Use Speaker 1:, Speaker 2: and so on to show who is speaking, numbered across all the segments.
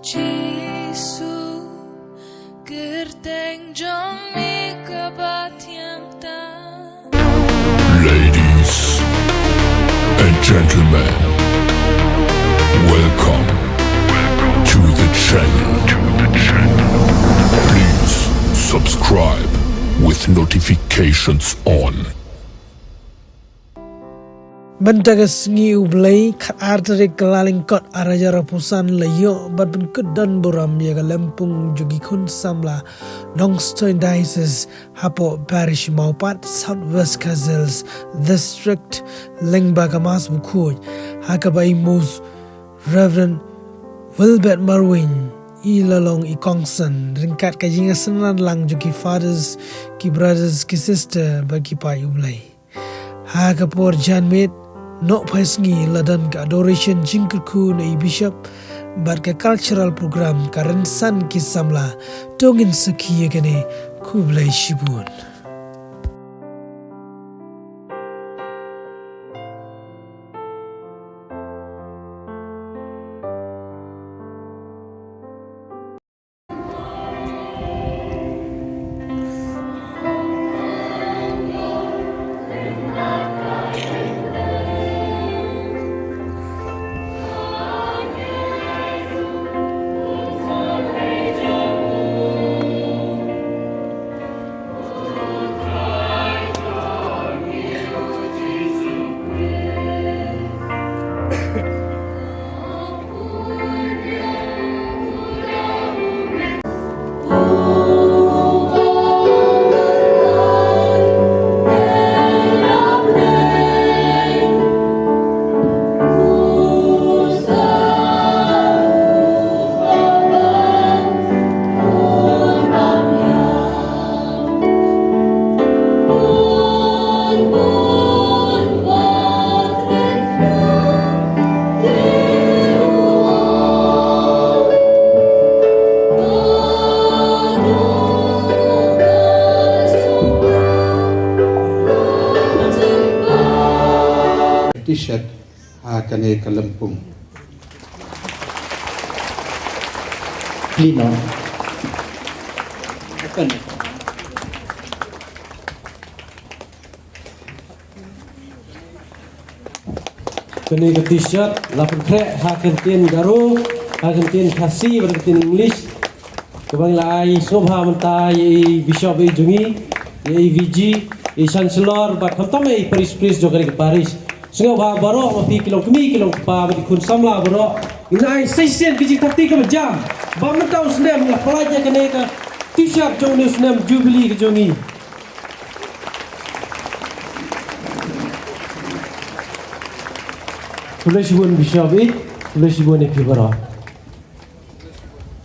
Speaker 1: Jisu gerteng jong mi kebatiang tan.
Speaker 2: Ladies and gentlemen, welcome to the channel. Please subscribe with notifications on.
Speaker 3: Bantagas ngi ublay khat artare kalaling kot araja rapusan layo bat ben kudan buram ya lempung jugi kun samla Nongstoin Diocese Hapo Parish Maupat Southwest Kazels District Lengbagamas Bukuy Hakabai Mus Reverend Wilbert Marwin ilalong ikongsan ringkat kajinga senan lang jugi fathers ki brothers ki sister bagi pai ublay Hakapor janmit no pasngi ladan ka adoration jingkerku na bishop bat ka cultural program karensan kisamla tongin sakiya gane kublai shibun.
Speaker 4: T-shirt kane kalempung.
Speaker 5: Lino. Akan. Kene ke T-shirt, lapun krek hakentin garu, hakentin kasih berkentin English. Kebang lai sobha mentai bishop jungi, VG, chancellor, bat khatam Paris jogari ke Paris. Sungai baro mati kilong kemi kilong pa mati kun samla baro inai seisen biji takti ke jam ba mentau snem la pelajar kene ka t-shirt jong ni snem jubilee ke jongi tulis bun bishabi tulis bun ek baro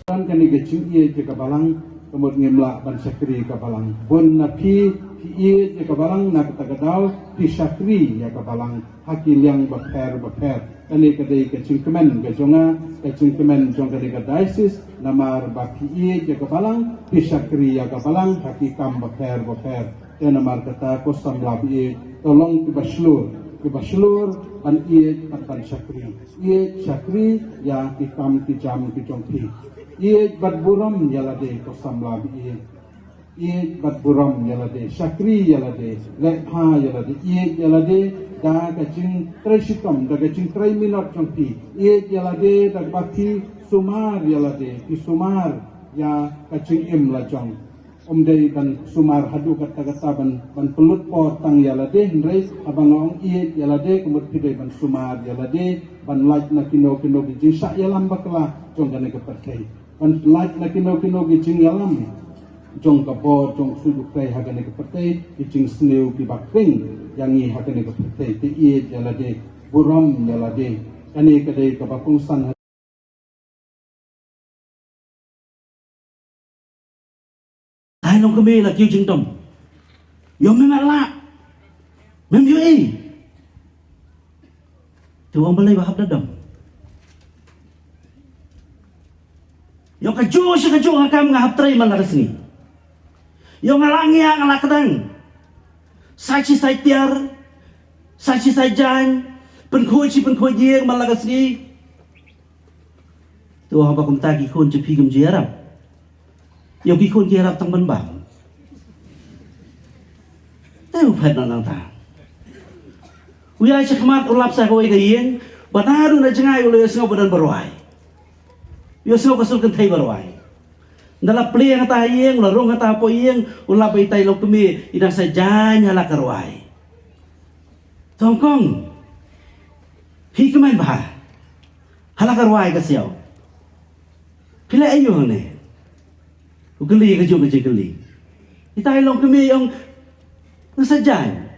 Speaker 4: Kan kene ke cingi ke kabalang kemud ngemla ban sakri kabalang bun napi ie je kabalang nak tagadal pi sakri ya kabalang hakil yang bakher kali kadai ke cingkemen ke jonga ke cingkemen jong kadai ke diocese namar baki ie je kabalang pi sakri ya kabalang hakikam bakher dan namar kata kosam labi tolong ke baslur an ie ban sakri ya hikam ki jam ki jong pi ie bat buram ya lade kosam labi ie bat buram yalade sakri yalade lekha yalade ie yalade da kacing tresikom da kacing 3 minut jongpi ie yalade da baki sumar yalade ki sumar ya kacing im lajong omdei ban sumar hadu kata ban pelut potang yalade ndrei abangong ie yalade kemut pidai ban sumar yalade ban laj na kino bijing sak yalam bakla jong gane keperkai ban laj na kino bijing yalam jong kapor jong suduk kai hagane kepertai kicing sneu ki bakring yangi hagane kepertai ti ie jalade buram jalade kane kadai kapakung san
Speaker 5: ai long kemi la kiu jing tom yo me mala mem yo tu orang balai bahap dadam yo kaju hakam ngahap trai man sini yo ngalangi ngalakadang sachi sai tiar sachi sai jan pen khoi chi pen khoi yeng malagasni
Speaker 6: ตัวเขาบอกคุณตากี่คนจะพี่กำเจียรับยกกี่คนเจียรับทั้งบันบังแต่อุพันนั่งต่างวิญญาณชักมาอุลับใส่เขาไว้กับยิงบัดนั้นน่าจะง่ายอุเลยสงบบันบรวยยสงบกระสุนกันไทยบรวยนั่นละเปลี่ยนกันตายยิงละรุ่งกันตาปอยยิงอุลับไปไตลงกมีอินังsajanyaละกรวยทองกงพี่ก็ไม่บ้าฮัลกรวยก็เสียวพี่เล่ยอยู่ข้างในอุกลีก็จุกจิกลีอิตายลงกมีองนั่นsajanya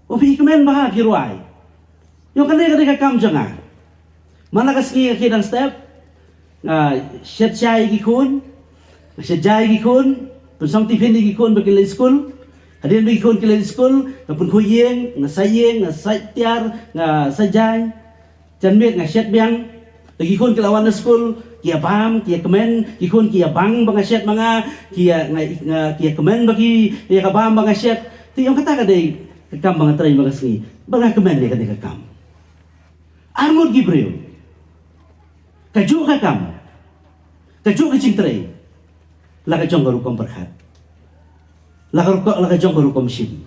Speaker 6: โอ้พี่ก็ไม่บ้าพี่รวยยกกันเลยก็ได้กับกำจังอ่ะมันละก็สกีกับคิดดังสเต็ปเช็ดใจกี่คนเช็ดใจกี่คนเป็นสองที่เพื่อนกี่คนไปกินเลสกุลเรียนไปกี่คนกินเลสกุลกับเป็นคุยเยงน่ะใส่เยงน่ะใส่เตียร์น่ะใส่ใจจันเมียน่ะเช็ดเบียงแต่กี่คนกินละวันเลสกุลเกี่ยบามเกี่ยกระเมนกี่คนเกี่ยบังบังเช็ดบังเกี่ยไงเกี่ยกระเมนบางทีเกี่ยกระบามบังเช็ดที่yang kata kadai kekam bang trai bang sini bang kemen dia kadai kekam Armut Gibril kajuk kakam kajuk kecing tray laga jong garukom berkat laga jong garukom sim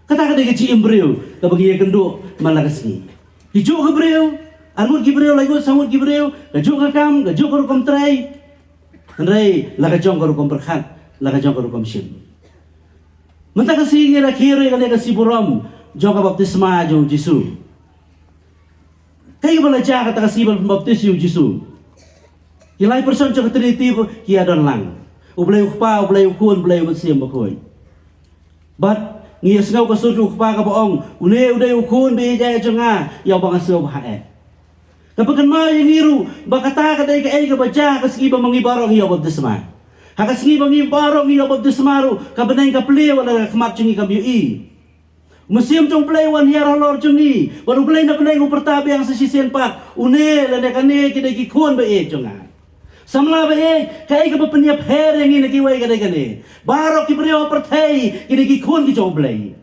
Speaker 6: kata kata kecing Gibril kabagi kenduk malaga sini kajuk Gibril Armut Gibril lagi samut Gibril kajuk kakam kajuk garukom tray laga jong garukom berkat laga jong garukom sim mentah kasih kira-kira yang ada kasih buram jong baptisma jong Yesus kayak belajar kata kasih baptis Yesus Ilai person jong Trinity kia don lang ublay ukpa ublay ukun ublay usiam bakoy but ngiyas ngau kasut ukpa ka boong une uday ukun be jaya jonga yaw bang aso bahae kapag kan ma yang ngiru bakata kadai ka ay ka baca kasih ba mangibarong yaw baptisma Hakasngi bangi barong iyo baptismaru kabenay ka play wala kamat jungi ka biui. Musim jong play wan hiara lor jungi. Waru play na play ko pertabi ang sa sisen pat. Une lane kane kidai kikon ba e jonga. Samla ba e kay ka bapanyap her yang ina kiway kadai kane. Barok kibreo pertay kidai kikon ki jong play.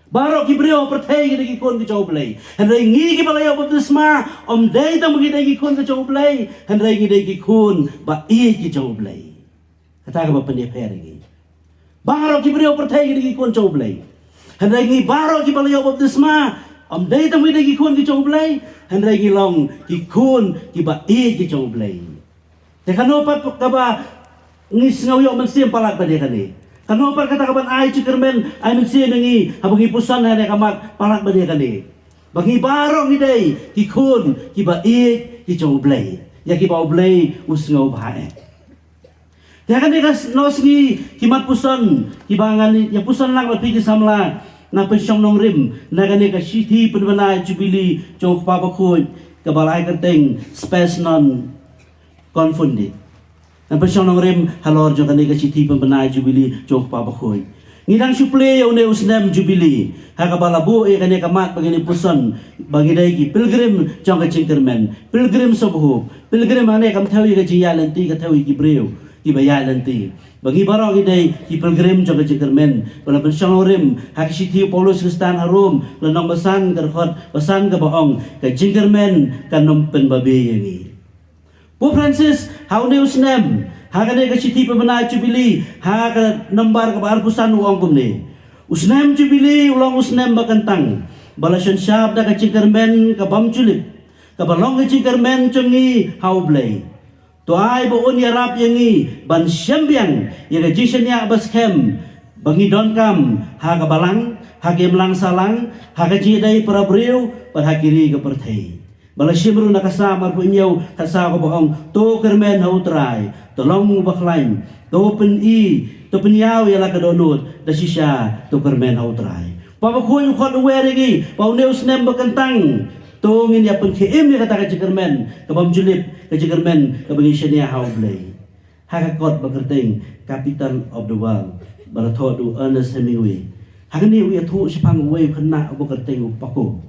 Speaker 6: Barok kibreo pertay kidai kikon ki jong play. Henry ngi ki balayo baptisma om day ta magi dai kikon ki jong play. Henry ngi dai kikon ba e ki jong play. Kata ka bapan dia pergi. Baro ki beliau percaya ki kon coblay. Hendai ngi baro ki beliau baptisma. Am dai tamu dai ki kon ki coblay. Hendai ngi long ki kon ki ba e ki coblay. Te kanopat ka ba ngis ngau yo mensim palak ba dia kani. Kanopat kata kaban ai cikermen ai mensim ngi habang ipusan na kamat palak ba dia kani. Bagi baro ngi dai ki kon ki ba e ki coblay. Ya ki ba oblay usngau bae. Ya kan dia nosgi kimat puson kibangan ya puson lang lapigi samla na pensyong nong rim na kan dia siti penbana jubili jong papa khoi kabalai kenteng space non confunded na pensyong nong rim halor jong kan dia siti penbana jubili jong papa khoi ngidang suple yo ne usnem jubili ha kabalabu e kan dia kamat bagini puson bagi dai ki pilgrim jong ka cingkermen pilgrim sobhu pilgrim ane kam thawi ka jiyalanti ka thawi ki breu ki bayar nanti bagi barang ini ki pilgrim jaga cikermen wala pensyong hakisiti Paulus Kristan harum lenong besan kerkhot besan ke baong ke cikermen kanom penbabe yangi Pope Francis haune usnem hakane ke siti pemena jubili ha ke nombar ke bar pusan uang kumne usnem jubili ulang usnem bakantang balasan syab da ke cikermen ke bam julip ke balong ke cikermen cengi haublay Tuai boon yarap yangi ban syambiang yaga jisenya baskem bangi donkam ha kabalang ha gemlang salang ha kajidai para breu par hakiri ka perthai bala shimru nakasa mar punyau kasa ko bohong to kermen hautrai tolong baklain to pen I to penyau yala ka donut da sisya to kermen hautrai pa khoi khot werigi pa neus nem bakantang Tungin ya pengkim ni kata kejegermen kebam julip kejegermen kebagi syania haublay hakakot bakerting capital of the world barathod du Ernest Hemingway hakani wi thu sipang we khna bakerting upako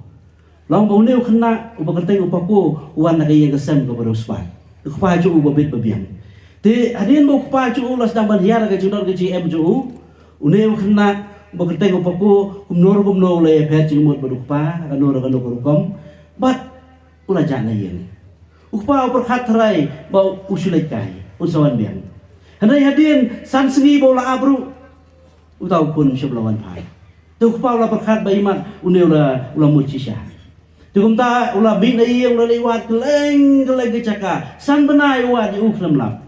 Speaker 6: long bau neu khna bakerting upako wan nakay kesem ke baruspa khpa ju babit babiang te adin mo khpa ju las dang ban hiar ke judor ke GM ju uneu khna bakerting upako kumnor le pher jingmut badukpa kanor kanor kom But ula jana yen Ukpa berkat terai bau usulai kai usawan biang. Handai hadin san sengi bau la abru utau pun sebelawan pai. Tu ukpa ula berkat ba iman une ula mucisha. Tu kumta ula bin ai ula lewat keleng ke caka san benai wat di uklam lap.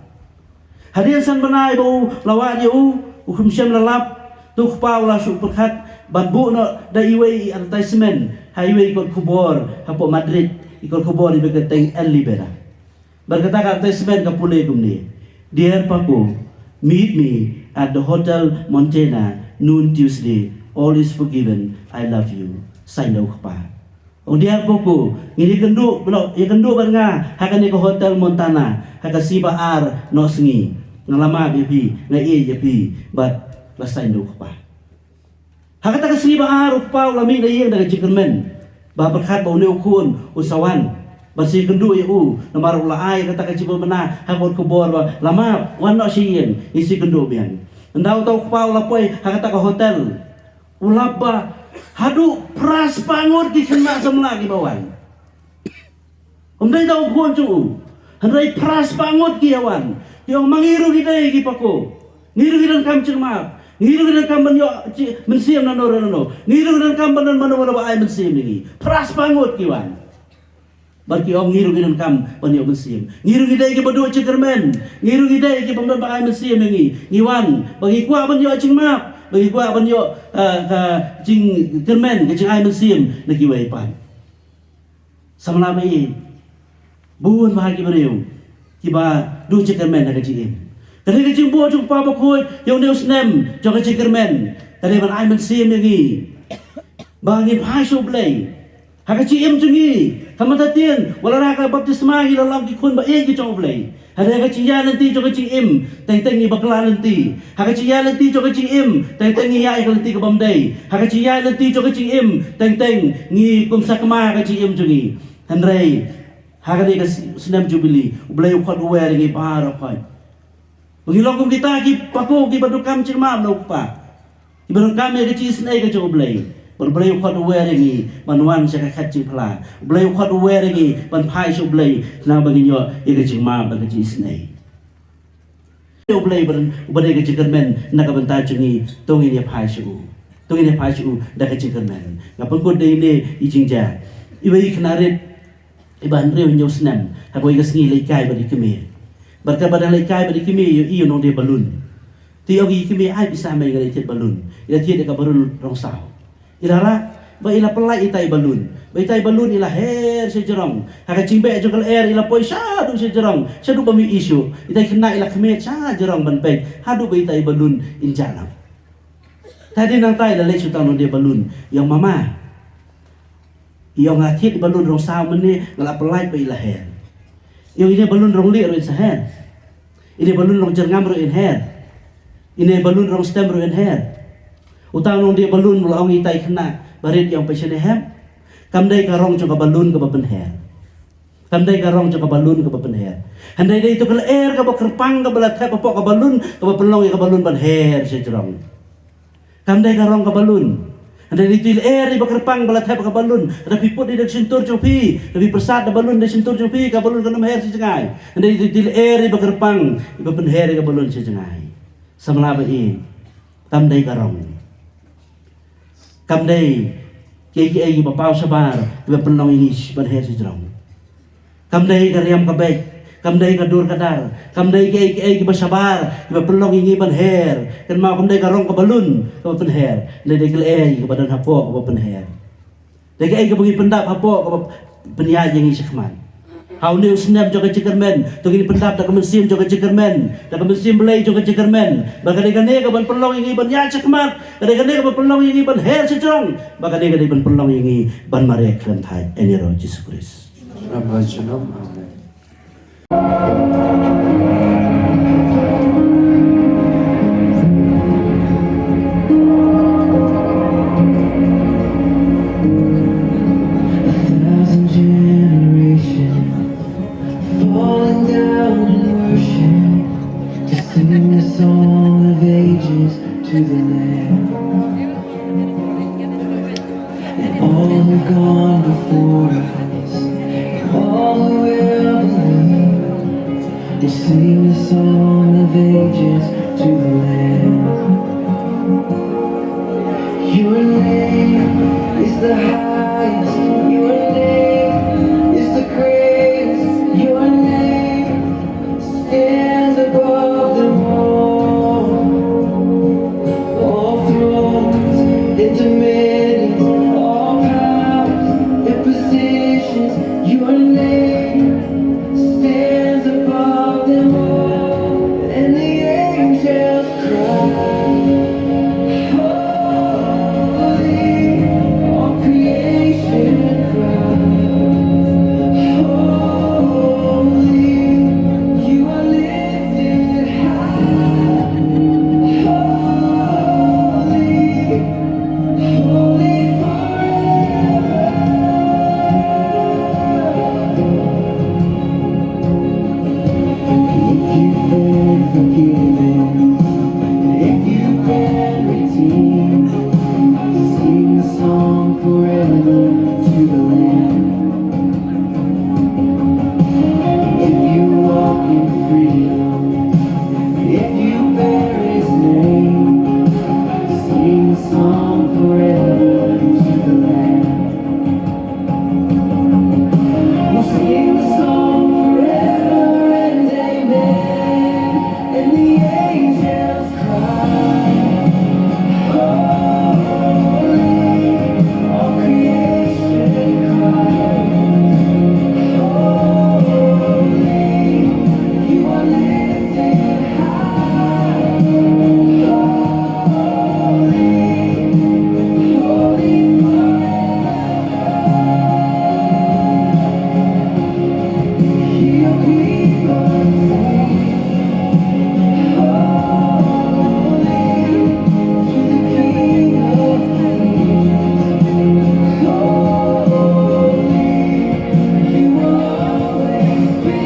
Speaker 6: Hadin san benai bau lawat di ukum syam lalap. Tu ukpa ula su berkat banbu no da iwei advertisement highway ikut kubor hapo Madrid ikut kubor di beketeng El Libera. Berkata advertisement ka pulay kumni. Dear Papu, meet me at the Hotel Montana noon Tuesday. All is forgiven. I love you. Sign pa. Ang dear Papu, ini kendu banga hakan ni ka Hotel Montana haka siba ar no sengi ngalama bibi ngai yapi but la sign pa. Hakata ka siba ar pa lami na iyang daga chicken ba berkat bau neu kun usawan bersih kendu iu namar ulai kata ka ciba bena hakot kubor ba lama wan no sien isi kendu bian ndau tau pau lapoi hakata ka hotel ulaba hadu pras pangut di kena semla ki bawan umdai tau kun cu handai pras pangut ki awan yang mangiru gidai ki pako ngiru gidan kam cerma ngiru gidan kam menyo mensiam nano ngiru gidan kam banan mano ba ai mensiam ni pras pangut ki wan bagi orang ngiru gidan kam banyak mesim ngiru gidai ke berdua cekermen ngiru gidai ke pemban ai mesim ni ngiwan bagi kuah banyak cing map bagi kuah banyak cing kermen ke cing ai mesim lagi waipan sama lama ini buun bahagi beriu kiba du cekermen nak cing tadi ke cing buah cing pa bakoi yang dia usnem jangan cekermen tadi ban ai mesim ni bagi pai soblay haka cim cungi kamata tien wala raka baptisma gi dalam ki kun ba e gi choblay hada ka ciya nanti jo ka cim teng teng ni bakla nanti haka ciya nanti jo ka cim teng teng ni ya ka nanti ka bamdai haka ciya nanti jo ka cim teng teng ni kum sakma ka cim cungi handrai haka ni ka senam jubili ublay ukhat uwer ngi bar phai pengilong kum kita ki pako ki badukam cirma no pa ibadukam ya ka ci snai ka choblay berbelai ukhat uweringi banwan saka kacing pala belai ukhat uweringi ban pai so belai na baginyo ika cingma bagi snai belai badai ka cingkermen na ka banta cungi tongin ya pai so da ka cingkermen ngapun ko dei ne ijingja ibai knarit iban reu nyo snam hakoi ka sngi leikai badi keme barka badan leikai badi keme yo iyo nong de balun ti ogi keme ai bisa mai ga tit balun ila tit ka balun rong sao Ilara ba ila pelai itai balun ila her sejerong haka cimbe jokal air ila poi sadu sejerong sadu bami isu itai kena ila kemet sa jerong ban pek hadu ba itai balun injanam tadi nang tai la le sutang dia balun yang mama yang ngatit balun rong sao mene ngala pelai ba ila her yang ini balun rong li ro saher ini balun rong jerngam ro in her ini balun rong stem ro in her utang nong dia balun mulaong itai kena barit yang pasien hem kamdai karong coba balun ke bapen her kamdai karong coba balun ke bapen her handai dai itu kala air ke bakerpang ke balat tep pok ke balun ke bapenlong ke balun ban her sejerong kamdai karong ke balun handai itu air di bakerpang balat tep ke balun ada piput di dak sentur copi tapi persat da balun di sentur copi ke balun ke her sejengai handai itu air di bakerpang di bapen her ke balun sejengai samala ba kamdai karong kamdai kiki bapau sabar be penong ini ban her sejrong kamdai kariam kabek kamdai kadur kadar kamdai kiki basabar be penong ini ban her kan mau kamdai karong ka balun ka ban her dai ke badan hapo ka ban her dai ke bagi pendap hapo ka penyaji yang isikman hau ni usnam joka cekermen tu ini pendap dak mesim joka cekermen dak mesim belai joka cekermen bagade-gade ka ban pelong ini ban ya cekmat gade-gade ka ban pelong ini ban her sejong bagade-gade ban pelong ini ban mare klan thai enero Jesus Christ
Speaker 5: Rabba Shalom Amen.
Speaker 7: To the Lamb, and all who've gone before us, and all who will believe. Sing the song of ages to the Lamb. Your name is the highest. Your name is the greatest. Your name stands above them all. All thrones and dominions, all powers and positions. Your name stands above them all, and the angels cry, holy, all creation cries, holy, you are lifted high, holy, holy forever. If you've been forgiven, if you've been redeemed, sing the song forever to the Lamb. If you walk in freedom, if you bear His name, sing the song forever to the Lamb. We'll sing the song forever and amen, and the angels cry, holy, all creation cries, holy, you are lifted high, holy, holy He'll keep us safe, holy, to the King of Kings, holy, you will always be,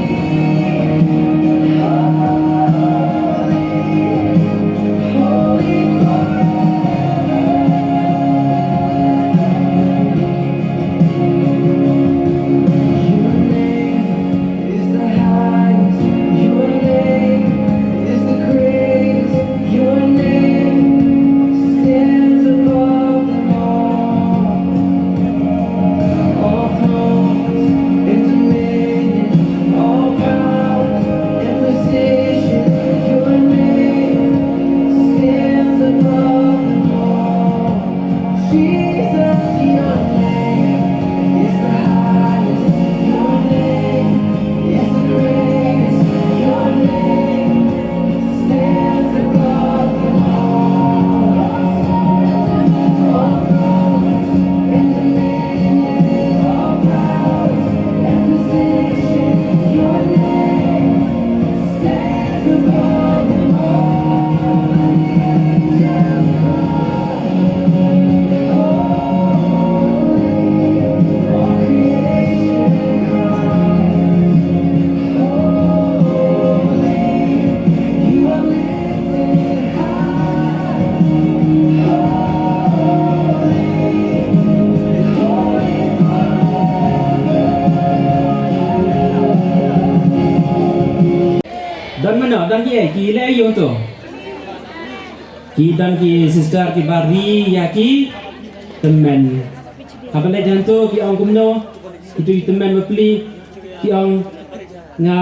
Speaker 7: holy, holy Your name is the highest. Your name is the greatest. Your name stands above them all. All thrones and dominions, all powers and positions. Your name stands above them all. Jesus, your name is the highest. Your name is the greatest. Your name stands above them all. All thrones and dominions, all powers and positions. Your name stands above them all. And the angels cry, holy, all creation cries, holy, you are lifted high, holy, holy
Speaker 8: Dan mana dan ki le yo to ki dan ki sister ki bari ya ki temen kapan le janto ki ong kumno itu temen beli ki ong nga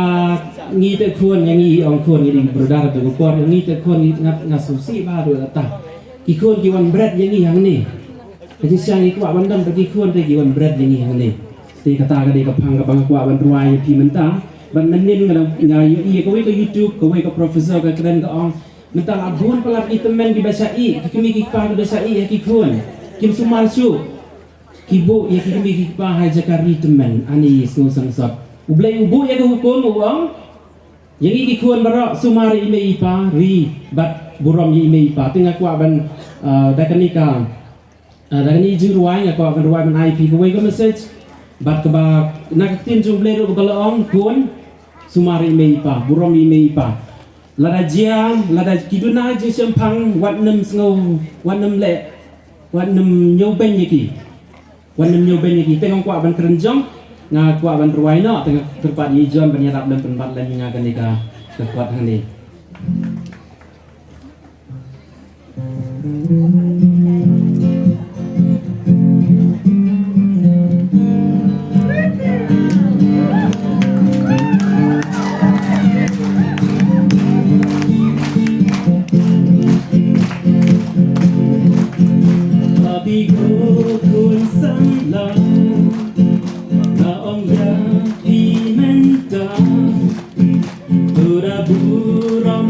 Speaker 8: ngi te khon yang ngi ong khon ngi brodar to ko por ngi te khon nga susi ba do ta ki khon ki wan bread yang ngi yang ni jadi siang ki kwa bandam ki khon te ki wan bread yang ngi yang ni ti kata ka de ka phang ka bang kwa ban ruai pi mentang ban menin nga iya ko ke YouTube ko ke profesor ka keren ka ong mentang abun pelap ki temen ki bahasa i ki kemi ki pa bahasa i ki khon kim sumal su ki bu ya ki kemi ki pa hai jakari temen ani so sang sot ublai ubu ya ko hukum uang yang iki khon bara sumari ime ipa ri bat buram yi ime ipa tengah kwa ban dakanika dakani jiruai ya kwa ban ruai ban IP ko ko message bat ka ba nakatin jumble ro bala ong khon sumari ime ipa buram ime ipa lada jiang lada kiduna je sempang wat nem sngo wat nem le wat nem nyoben yiki wat nem nyoben yiki tengok kwa ban kerenjong nga kwa ban ruai no tengah terpat yi jon ban yarap dan tempat lain ngagan nika kuat hani. Hatiku kun senang na om ya imenta tura buram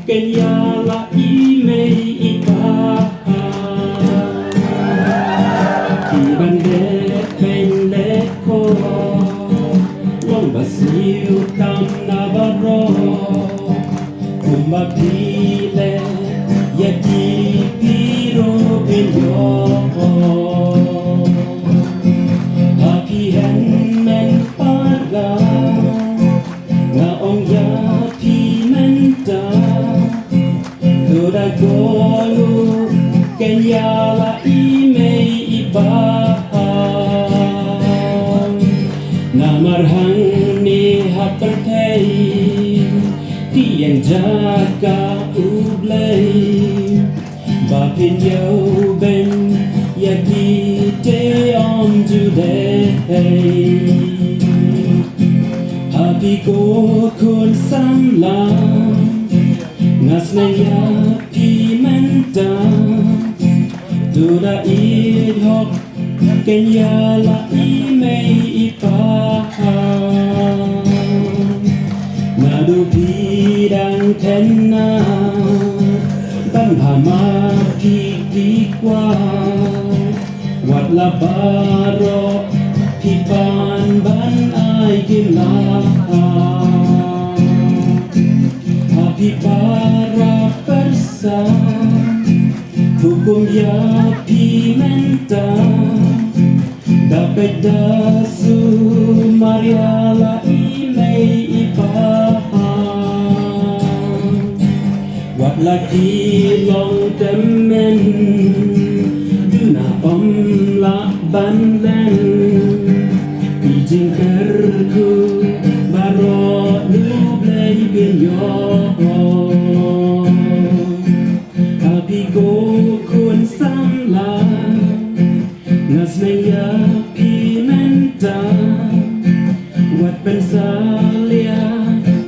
Speaker 8: kenya la ime ipa iban de pen le ko long basiu tam na baro kumbapile yaki piro pinyo Happy hen men parga na ong ya pimenta Toda golu kenya la ime iba Na marhang ni hapertay Tiyan jaga ublay Bapin yo ben yaki te om today Happy ko kun samlang Ngas na ya pimenta Tuda idhok kenya la imay ipa Nadu pidang tenna Ban phama ki di kwa Wat la baro Pi ban ban ai kim la Happy para persa Hukum ya pimenta Dapat dasu mariala imei ipa Wat laki long temen Duna om la ban len Bijing kerku baro nublay pinyo Happy ko kun samla Ngas na ya pimenta Wat pensalia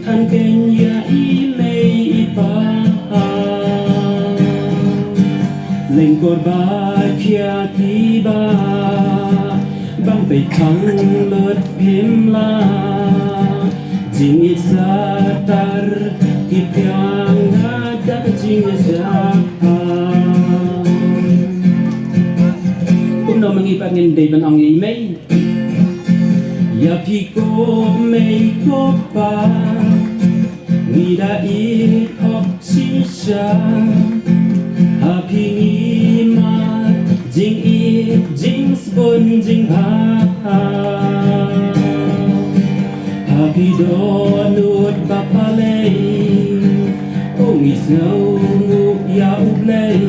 Speaker 8: Tan kenya imei ipa Lengkor bakia tiba Bang pe khang lot pimla Jing isatar Ki pyang ada jing japa Cũng đâu mang ipa ngin day ban ong imei Ya piko mei kopa Nida it hok shisha Happy ngimat jing it jing spon jing ha Happy donut bapalay Ong isnaw nguk ya ublay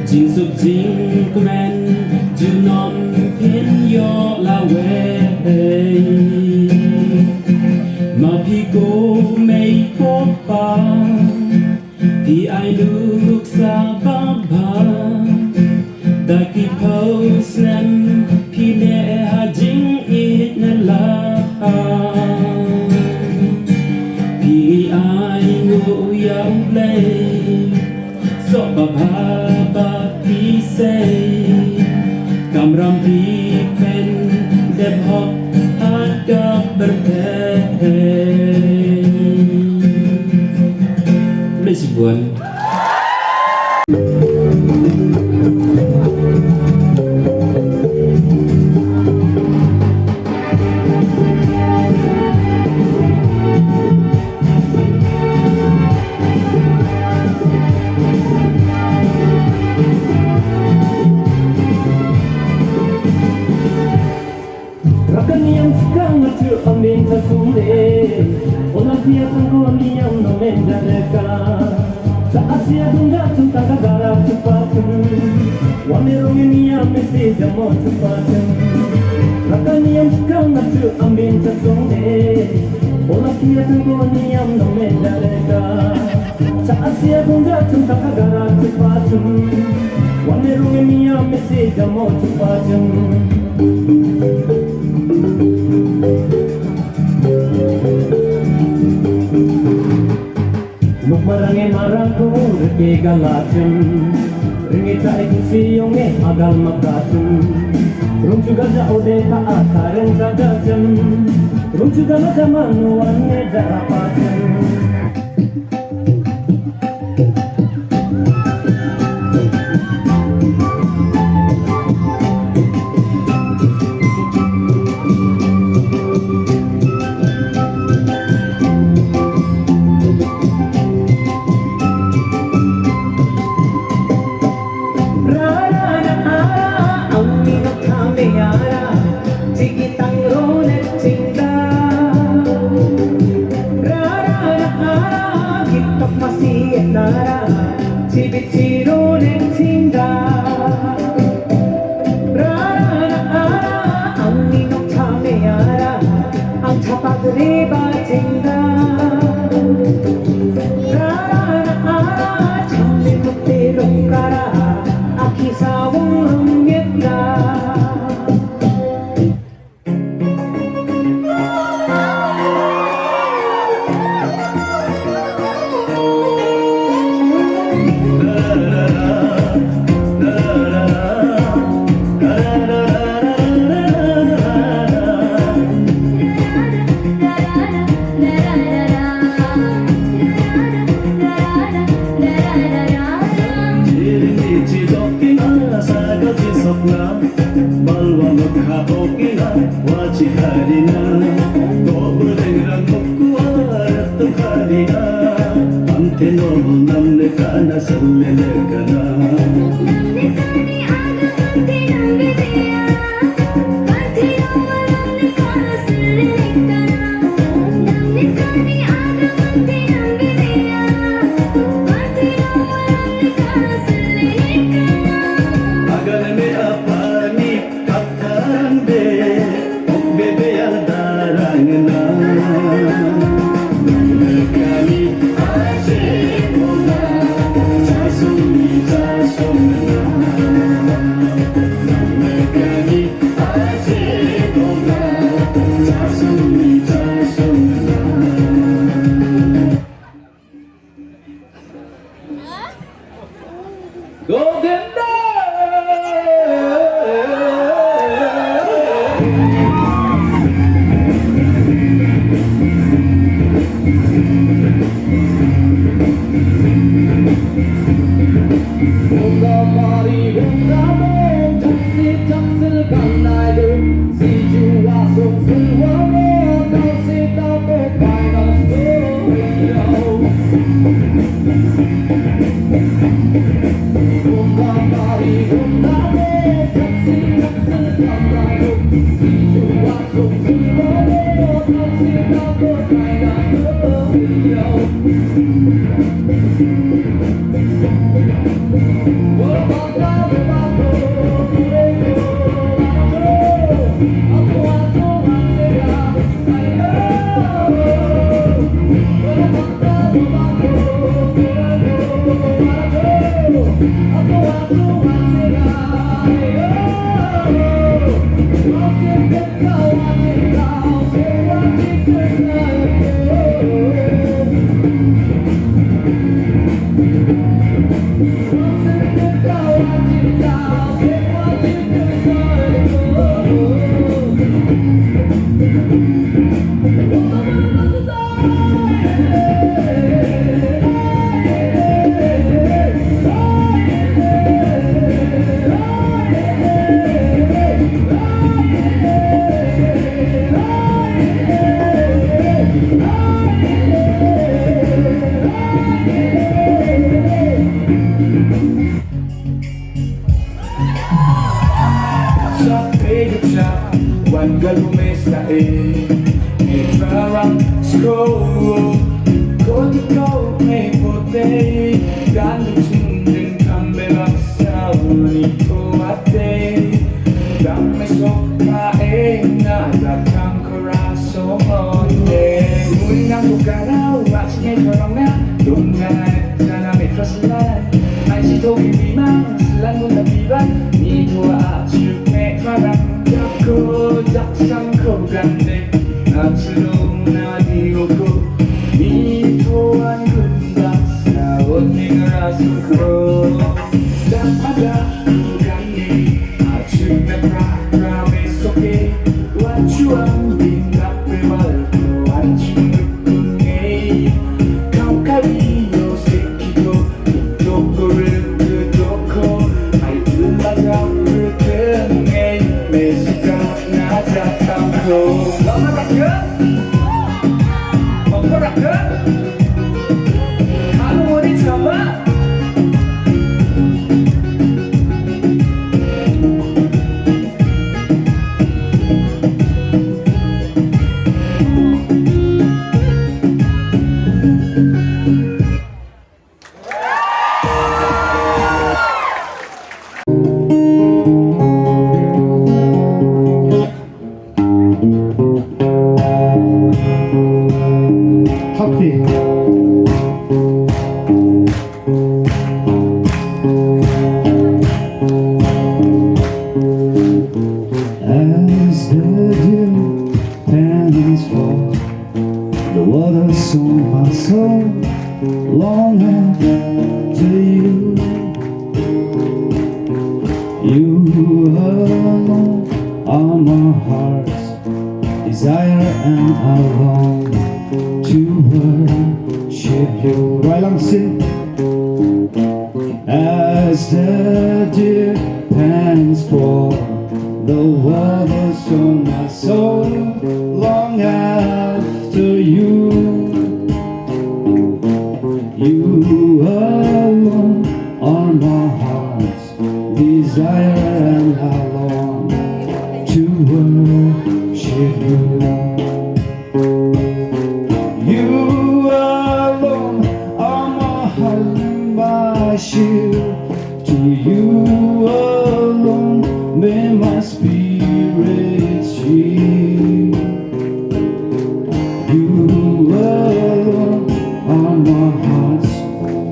Speaker 8: Jing sub jing kumen junom pin yo la way Mapiko may kopa Di ay look sa baba Daki pose nem Pine hajing it na la Pi ay nguya ublay So baba pi say Kamram pi pen Deb hok agak berteh Terima kasih Buan.
Speaker 7: Rakan yang sekarang tu amin tersunde, orang biasa kau yang nomen dareka. Asia tunda cinta kagara cepatkan, wamerong ini yang mesti jamu cepatkan. Rakan yang sekarang tu amin tersunde, Olah kia tunggu niam no mendareka Saat siap datang tak kagaran cepatun Wane rungi miam mesi gamo cepatun Nuk marangi marangku reke galacun Ringi cai kusiyonge agal makatun Rum juga jauh deh tak akareng jagajan Rum juga macam wane darapatan ngay thằng nè đồn ngài ra na mệt phát lan ai chỉ thôi vì mang lan muốn là vì vậy ni thua à chịu mẹ pha đắng chắc cô chắc sang không gần đây na chừng na đi ô cô ni thua anh cũng đã na ôn mình ra sung cô đã ada bukan ni à chịu mẹ pra pra mẹ soke what you am being up with my what you nghe kau kaliyo sekiko doko rete doko ai tumbaga rete nghe mesika na jatamko lama rakya mongko rakya kamu mau dicoba
Speaker 9: As the dew pants fall, the water soon my soul long after you. You alone are my heart's desire, and I long to worship you. Right on, sing. As the dew pants fall, the waters on my soul long after you. You alone are my heart's desire, and I long to worship you. You alone are my heart, my shield. To you alone may my spirit yield. You alone are my heart's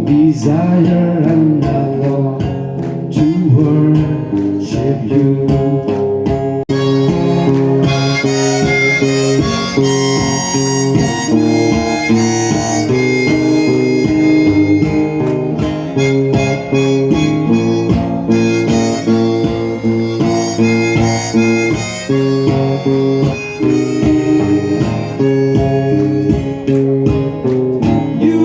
Speaker 9: desire, and I long to worship you. You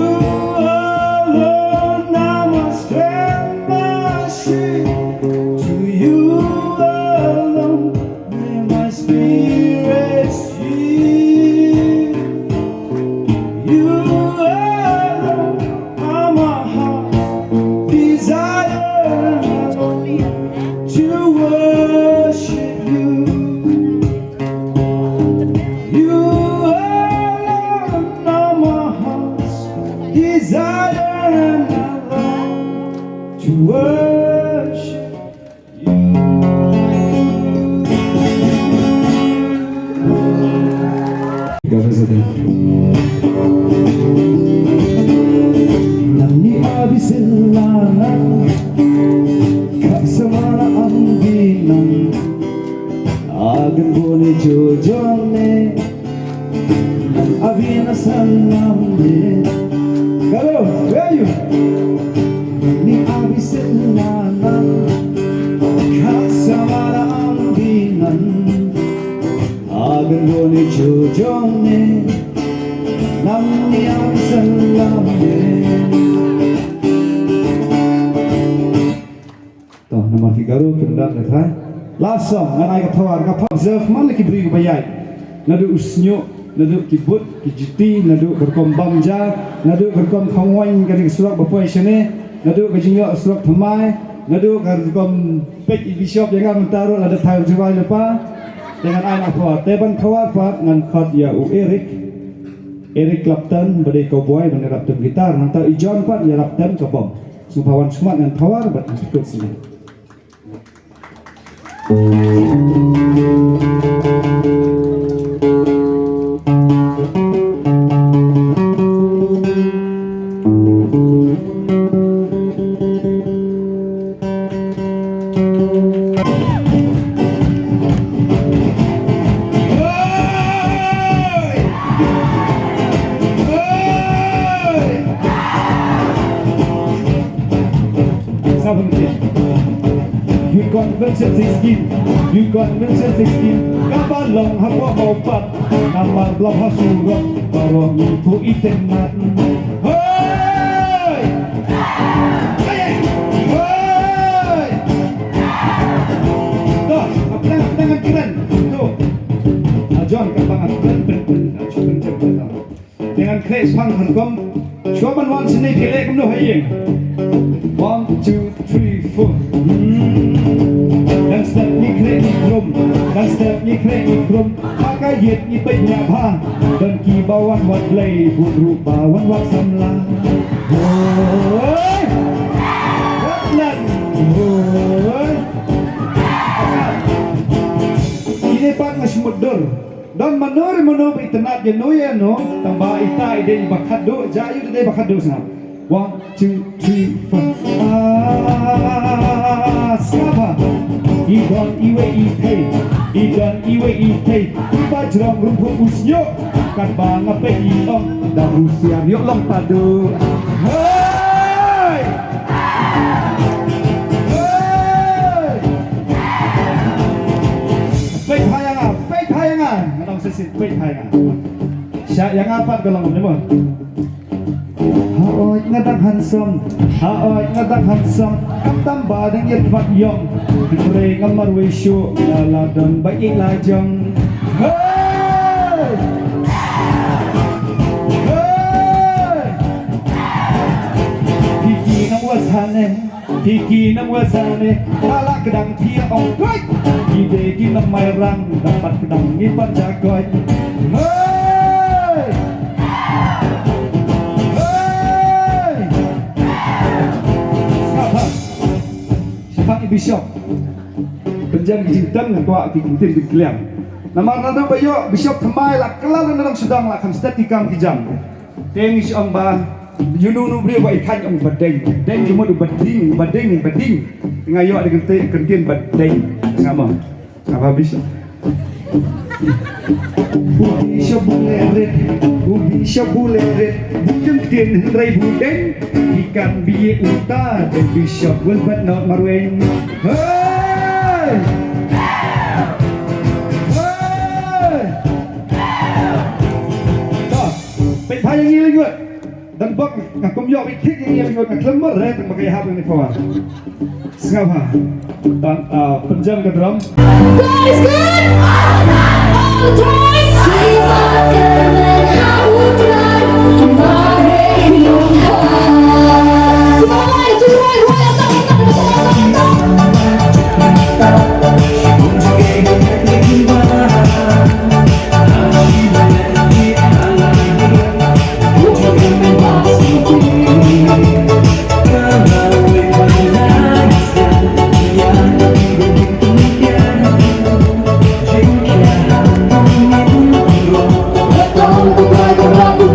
Speaker 9: alone are my strength, my shield. To you alone may my spirit yield. You alone are my heart's desire, to worship you. You alone are my heart's desire, and I long to worship you. Nani abisilana kasamana ambinan agan bone jojone abina salamne. Hello, where are you? Ni abisilana kasamana ambinan agan bone jojone namni abisilane. Toh nomor 3 ru kendang dekat. Last song ngan ai ka thawar ka observe man ki bri ba yai. Nadu usnyo nadu ki but ki jiti nadu berkom bamja nadu berkom khangwain ka surak bapoi sene nadu ka jinyo surak thamai nadu ka berkom pek bishop jangan mentaro ada thau jiwai lepa dengan ai nak thawar teban thawar pa ngan khat ya u Eric Clapton badai cowboy bani raptem gitar nang tau ijon pa ya raptem ka bom sumpawan semat ngan thawar bat ikut sini. mention 16 You got mention 16 Kabalong hapa maupat Namar belah hasurot Barong itu itenat Hei Hei Hei Tuh, dengan keren Tuh John kapangan keren Dengan kres pang hargom Coba wan sini pilih kumno hayeng 1, 2, 3, 4 Dan step ni kre ni krum Dan step ni kre ni krum Maka yet ni penyak ha Dan ki bawan wat lay Budru bawan wat samla Hoi Watlan Hoi Ini pak ngasmudur Dan menur itenat jenuya no tambah ita ide bakado jayu ide bakado sana 1, 2, 3, 4 Siapa Idon iwe ite Bajrong rumput usyo Kan bang apa iong Dan usian yuk long padu Hei Hei Baik hayangan Ngadang sesit baik hayangan Syak yang apa kalau ngomong Haoy ngadang handsome Haoy ngadang handsome Kam tambah dan yet mat yong Kipre ngamar wisyo Lala dan baik lajang Hei Hei Piki nang wasane Lala kedang tia ongkoy Ide ki nang mayrang Dapat kedang ngipan jagoy Hei Siapa Bishop Penjan kijintan dengan tua kijintin dikeliang Nama nado bayo Bishop kemai lah kelal nang sedang lah kan setikam kijam Tengis ong ba Yununu beri wa ikan ong badeng Deng cuma du bading Ngayo ada kentien badeng Sama Apa Bishop Ubi syabuleret Bukan kentien hendrai budeng Ikan biye uta Dan Bishop welbat not marweng Hei Hei Tuh Penpai yang ini juga Dan bak ngakum yok ikik yang ini juga Ngaklemar ya Pakai hap yang ini kawan Sengapa Dan penjam ke drum
Speaker 1: God is good all the time. He walked and how would I kemarin Aku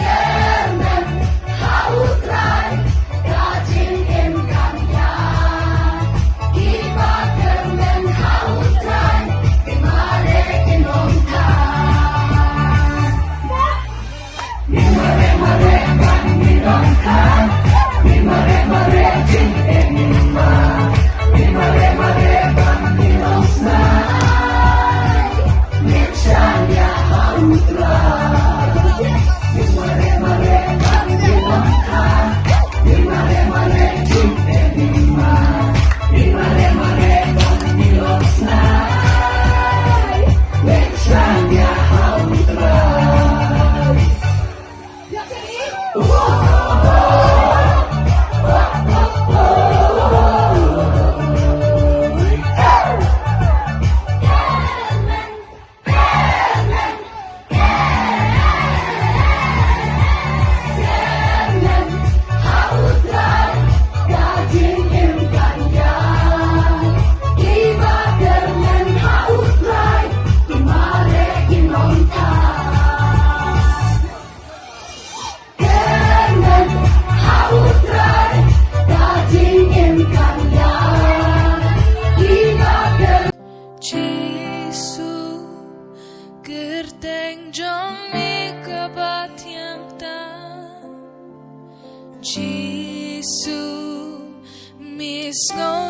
Speaker 1: Karena kau try Jesus, Miss Ngo